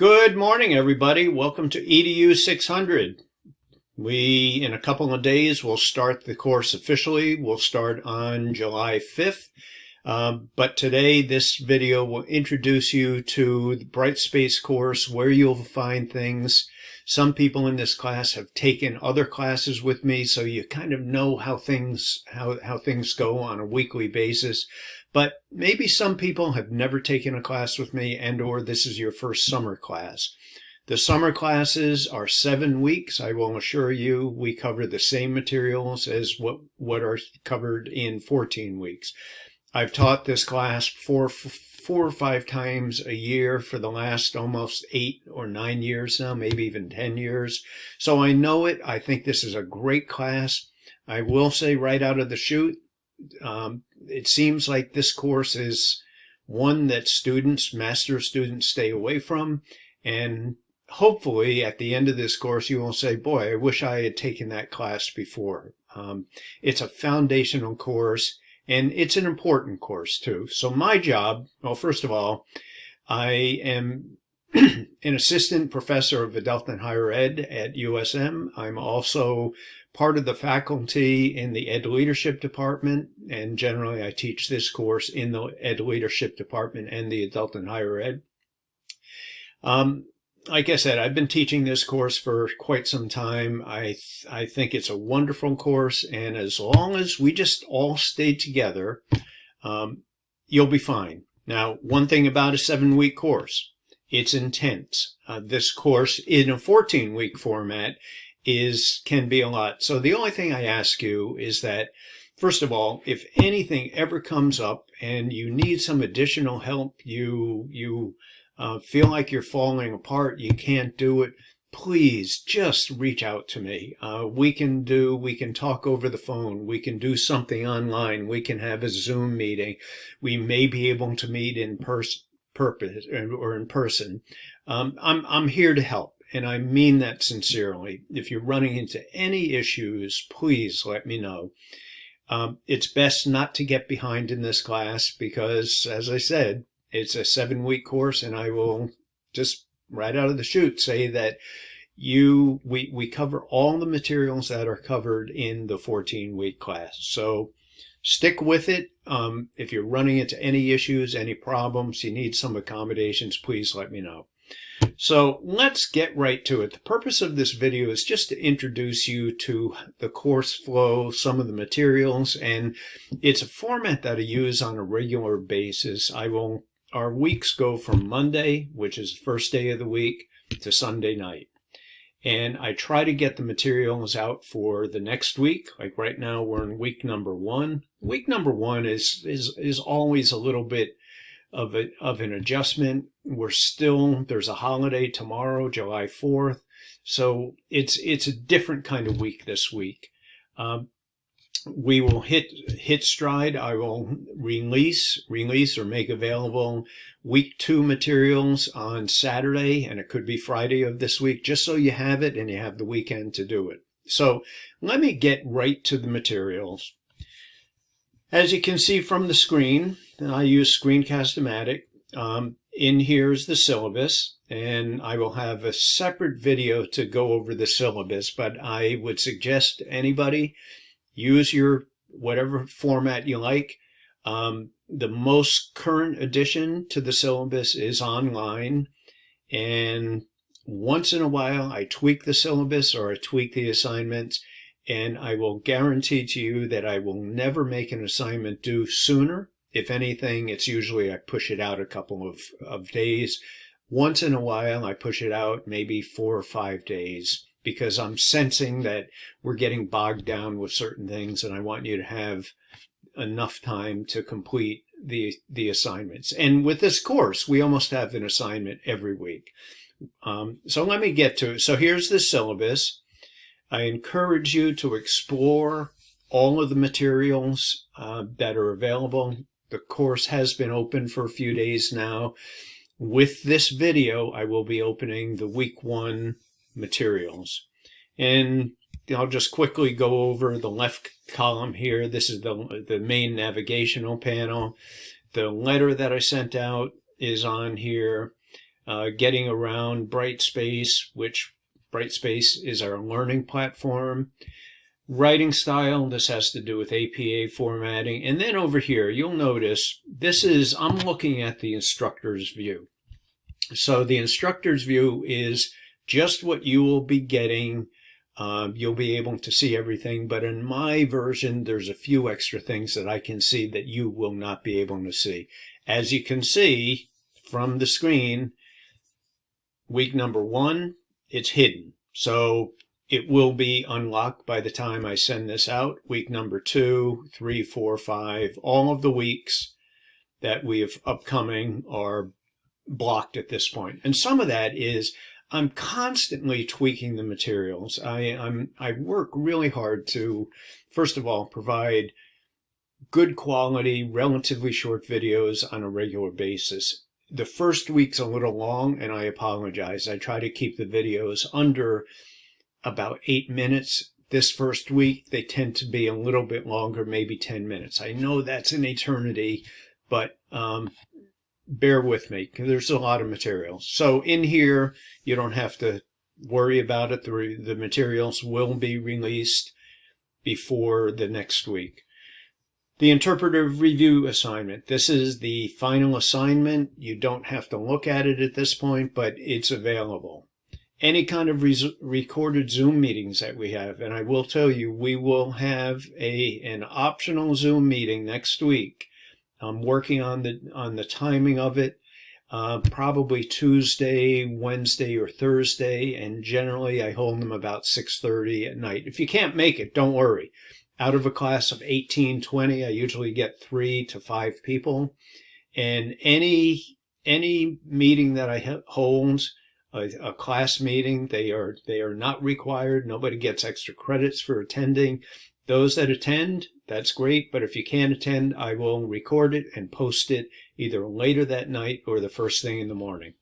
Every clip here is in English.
Good morning, everybody. Welcome to EDU 600. In a couple of days, we'll start the course officially. We'll start on July 5th. But today, this video will introduce you to the Brightspace course, where you'll find things. Some people in this class have taken other classes with me, so you kind of know how things go on a weekly basis. But maybe some people have never taken a class with me, or this is your first summer class. The summer classes are 7 weeks. I will assure you we cover the same materials as what are covered in 14 weeks. I've taught this class four or five times a year for the last almost 8 or 9 years now, maybe even 10 years. So I know it. I think this is a great class. I will say right out of the chute, it seems like this course is one that master's students stay away from. And hopefully at the end of this course, you will say, boy, I wish I had taken that class before. It's a foundational course, and it's an important course too. So my job, well, first of all, I am an assistant professor of adult and higher ed at USM. I'm also part of the faculty in the Ed Leadership Department, and generally I teach this course in the Ed Leadership Department and the adult and higher ed. Like I said, I've been teaching this course for quite some time. I think it's a wonderful course, and as long as we just all stay together, you'll be fine. Now, one thing about a 7-week course, it's intense. This course in a 14-week format can be a lot. So the only thing I ask you is that, first of all, if anything ever comes up and you need some additional help, you feel like you're falling apart, you can't do it, please just reach out to me. We can talk over the phone. We can do something online. We can have a Zoom meeting. We may be able to meet in person. I'm here to help, and I mean that sincerely. If you're running into any issues, please let me know. It's best not to get behind in this class because, as I said, it's a 7-week course, and I will just right out of the chute say that we cover all the materials that are covered in the 14-week class. So stick with it. If you're running into any issues, any problems, you need some accommodations, please let me know. So let's get right to it. The purpose of this video is just to introduce you to the course flow, some of the materials, and it's a format that I use on a regular basis. Our weeks go from Monday, which is the first day of the week, to Sunday night. And I try to get the materials out for the next week. Like right now, we're in week number 1. Week number 1 is always a little bit of an adjustment. There's a holiday tomorrow, July 4th. So it's a different kind of week this week. We will hit stride. I will release or make available week 2 materials on Saturday, and it could be Friday of this week, just so you have it and you have the weekend to do it. So let me get right to the materials. As you can see from the screen, I use Screencast-O-Matic. In here is the syllabus, and I will have a separate video to go over the syllabus, but I would suggest to anybody, use your whatever format you like. The most current addition to the syllabus is online, and once in a while I tweak the syllabus or I tweak the assignments, and I will guarantee to you that I will never make an assignment due sooner. If anything, it's usually I push it out a couple of days. Once in a while I push it out maybe 4 or 5 days, because I'm sensing that we're getting bogged down with certain things, and I want you to have enough time to complete the assignments. And with this course, we almost have an assignment every week. So let me get to it. So here's the syllabus. I encourage you to explore all of the materials that are available. The course has been open for a few days now. With this video, I will be opening the week 1 materials. And I'll just quickly go over the left column here. This is the main navigational panel. The letter that I sent out is on here. getting around Brightspace, which Brightspace is our learning platform. Writing style, this has to do with APA formatting. And then over here, you'll notice I'm looking at the instructor's view. So the instructor's view is just what you will be getting. You'll be able to see everything, but in my version, there's a few extra things that I can see that you will not be able to see. As you can see from the screen, week number 1, it's hidden. So it will be unlocked by the time I send this out. Week number 2, 3, 4, 5, all of the weeks that we have upcoming are blocked at this point. And some of that is I'm constantly tweaking the materials. I work really hard to, first of all, provide good quality, relatively short videos on a regular basis. The first week's a little long, and I apologize. I try to keep the videos under about 8 minutes. This first week, they tend to be a little bit longer, maybe 10 minutes. I know that's an eternity, but bear with me, because there's a lot of material. So in here, you don't have to worry about it. The materials will be released before the next week. The interpretive review assignment. This is the final assignment. You don't have to look at it at this point, but it's available. Any kind of recorded Zoom meetings that we have, and I will tell you, we will have an optional Zoom meeting next week. I'm working on the timing of it, probably Tuesday, Wednesday, or Thursday, and generally I hold them about 6:30 at night. If you can't make it, don't worry. Out of a class of 18, 20, I usually get 3 to 5 people, and any meeting that I hold, a class meeting, they are not required. Nobody gets extra credits for attending. Those that attend, that's great, but if you can't attend, I will record it and post it either later that night or the first thing in the morning.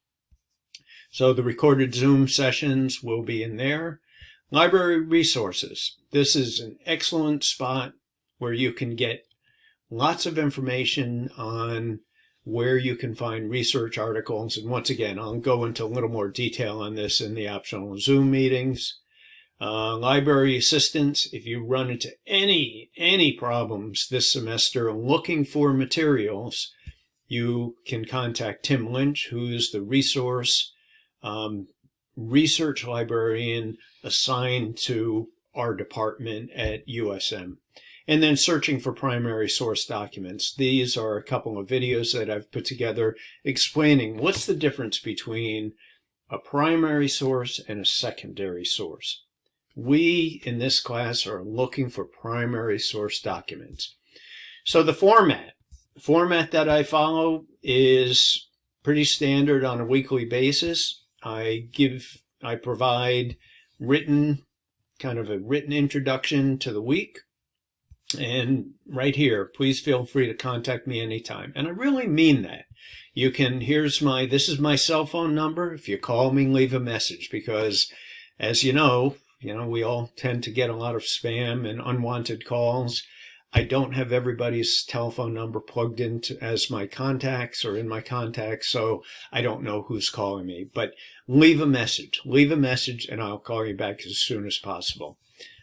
So the recorded Zoom sessions will be in there. Library resources. This is an excellent spot where you can get lots of information on where you can find research articles. And once again, I'll go into a little more detail on this in the optional Zoom meetings. Library assistance, if you run into any problems this semester looking for materials, you can contact Tim Lynch, who is the resource research librarian assigned to our department at USM. And then searching for primary source documents. These are a couple of videos that I've put together explaining what's the difference between a primary source and a secondary source. We, in this class, are looking for primary source documents. So the format that I follow is pretty standard on a weekly basis. I provide kind of a written introduction to the week. And right here, please feel free to contact me anytime. And I really mean that. This is my cell phone number. If you call me, leave a message, because as you know, we all tend to get a lot of spam and unwanted calls. I don't have everybody's telephone number plugged into as my contacts or in my contacts, so I don't know who's calling me. But leave a message, and I'll call you back as soon as possible.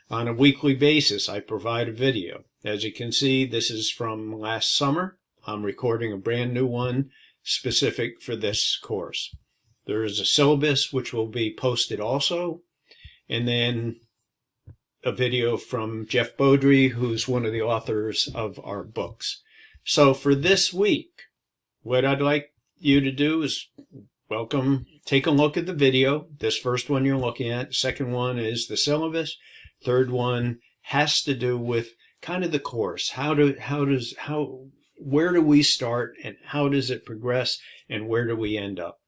On a weekly basis, I provide a video. As you can see, this is from last summer. I'm recording a brand new one specific for this course. There is a syllabus which will be posted also. And then a video from Jeff Beaudry, who's one of the authors of our books. So for this week, what I'd like you to do is take a look at the video. This first one you're looking at. Second one is the syllabus. Third one has to do with kind of the course. Where do we start and how does it progress and where do we end up?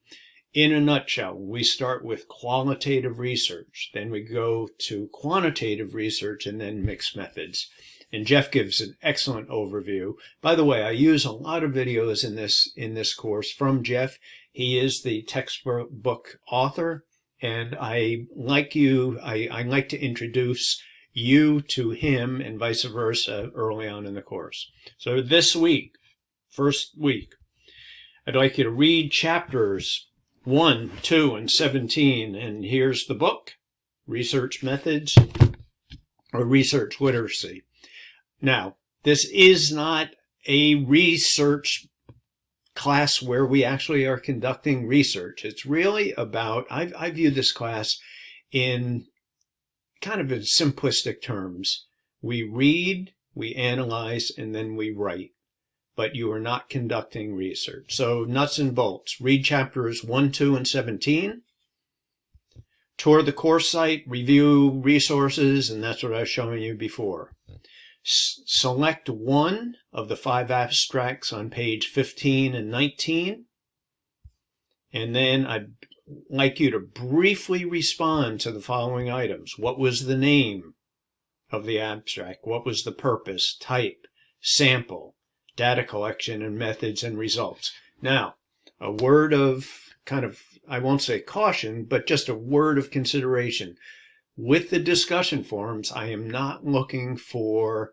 In a nutshell, we start with qualitative research, then we go to quantitative research, and then mixed methods. And Jeff gives an excellent overview. By the way, I use a lot of videos in this course from Jeff. He is the textbook author, and I like to introduce you to him and vice versa early on in the course. So this week, first week, I'd like you to read chapters 1, 2, and 17. And here's the book, Research Methods or Research Literacy. Now, this is not a research class where we actually are conducting research. It's really about, I view this class in kind of in simplistic terms. We read, we analyze, and then we write. But you are not conducting research. So nuts and bolts. Read chapters 1, 2, and 17. Tour the course site, review resources, and that's what I was showing you before. Select one of the 5 abstracts on page 15 and 19. And then I'd like you to briefly respond to the following items. What was the name of the abstract? What was the purpose, type, sample, data collection, and methods and results? Now, a word of kind of, I won't say caution, but just a word of consideration. With the discussion forums, I am not looking for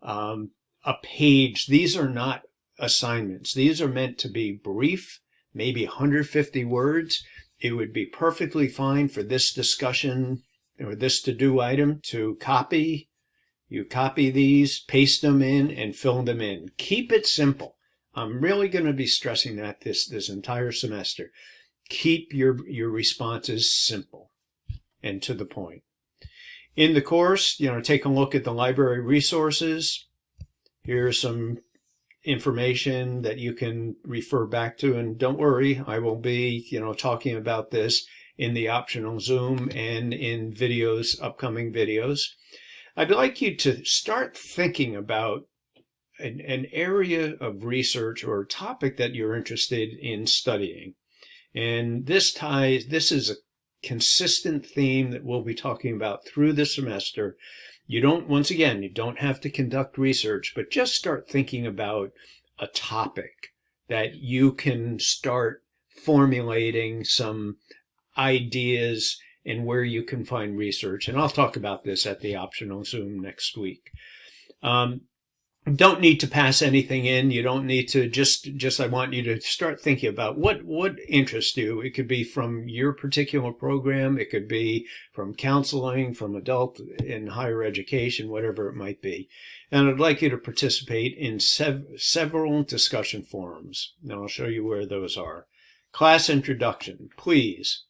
a page. These are not assignments. These are meant to be brief, maybe 150 words. It would be perfectly fine for this discussion or this to-do item to copy. You copy these, paste them in, and fill them in. Keep it simple. I'm really going to be stressing that this entire semester. Keep your responses simple and to the point. In the course, take a look at the library resources. Here's some information that you can refer back to, and don't worry, I will be, talking about this in the optional Zoom and in videos, upcoming videos. I'd like you to start thinking about an area of research or a topic that you're interested in studying. And this is a consistent theme that we'll be talking about through the semester. You don't have to conduct research, but just start thinking about a topic that you can start formulating some ideas and where you can find research. And I'll talk about this at the optional Zoom next week. Don't need to pass anything in. You don't need to just I want you to start thinking about what interests you. It could be from your particular program. It could be from counseling, from adult and higher education, whatever it might be. And I'd like you to participate in several discussion forums. Now I'll show you where those are. Class introduction. Please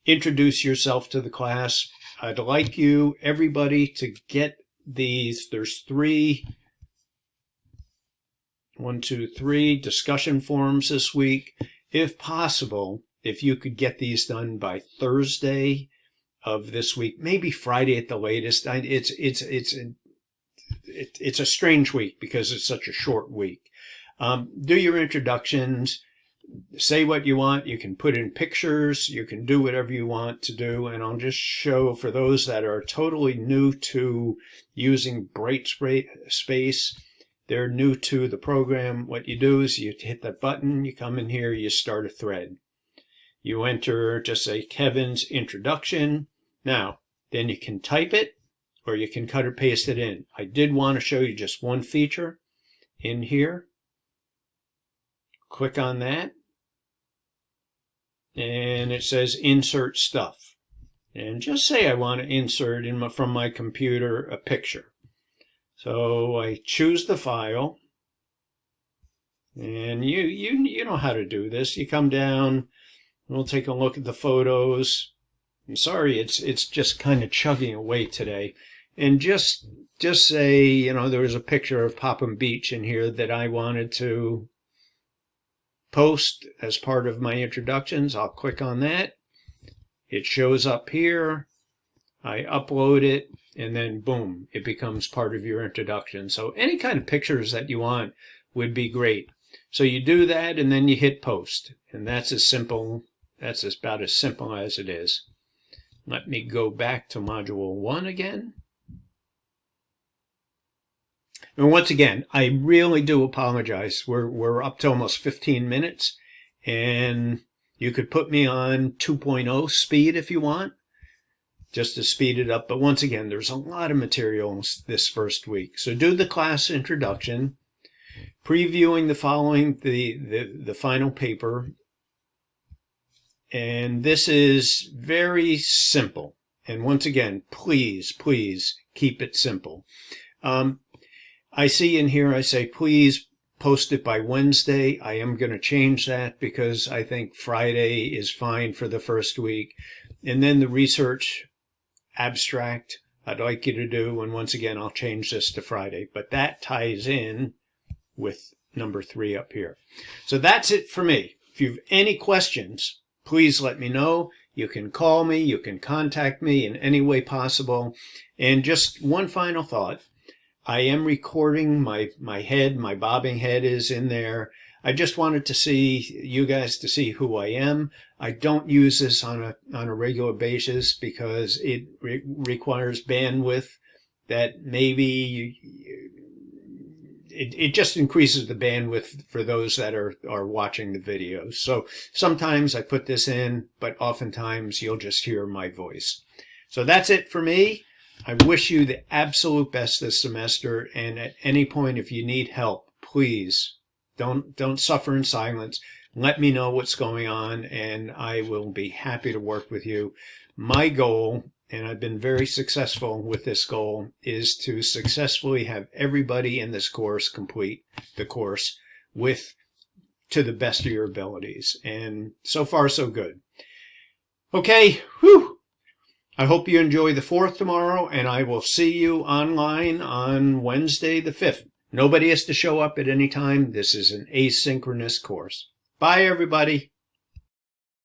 introduce yourself to the class. I'd like everybody to get these. There's 3 discussion forums this week. If possible, if you could get these done by Thursday of this week, maybe Friday at the latest. It's a strange week because it's such a short week. Do your introductions. Say what you want. You can put in pictures. You can do whatever you want to do. And I'll just show for those that are totally new to using Brightspace. They're new to the program. What you do is you hit that button, you come in here, you start a thread. You enter, just say Kevin's introduction. Now, then you can type it or you can cut or paste it in. I did want to show you just one feature in here. Click on that. And it says insert stuff. And just say I want to insert from my computer a picture. So I choose the file, and you know how to do this. You come down, we'll take a look at the photos. I'm sorry, it's just kind of chugging away today. And just say, there was a picture of Popham Beach in here that I wanted to post as part of my introductions. I'll click on that. It shows up here. I upload it. And then, boom, it becomes part of your introduction. So any kind of pictures that you want would be great. So you do that, and then you hit post. And that's about as simple as it is. Let me go back to Module 1 again. And once again, I really do apologize. We're up to almost 15 minutes. And you could put me on 2.0 speed if you want, just to speed it up. But once again, there's a lot of material this first week. So do the class introduction, previewing the final paper, And this is very simple. And once again, please, please keep it simple. I see in here, I say, please post it by Wednesday. I am going to change that because I think Friday is fine for the first week. And then the research abstract I'd like you to do. And once again, I'll change this to Friday. But that ties in with number 3 up here. So that's it for me. If you have any questions, please let me know. You can call me. You can contact me in any way possible. And just one final thought. I am recording my head. My bobbing head is in there. I just wanted to see you guys to see who I am. I don't use this on a regular basis because it requires bandwidth that maybe it just increases the bandwidth for those that are watching the videos. So sometimes I put this in, but oftentimes you'll just hear my voice. So that's it for me. I wish you the absolute best this semester, and at any point if you need help, please don't suffer in silence. Let me know what's going on, and I will be happy to work with you. My goal, and I've been very successful with this goal, is to successfully have everybody in this course complete the course to the best of your abilities. And so far, so good. Okay, whew. I hope you enjoy the 4th tomorrow, and I will see you online on Wednesday the 5th. Nobody has to show up at any time. This is an asynchronous course. Bye, everybody.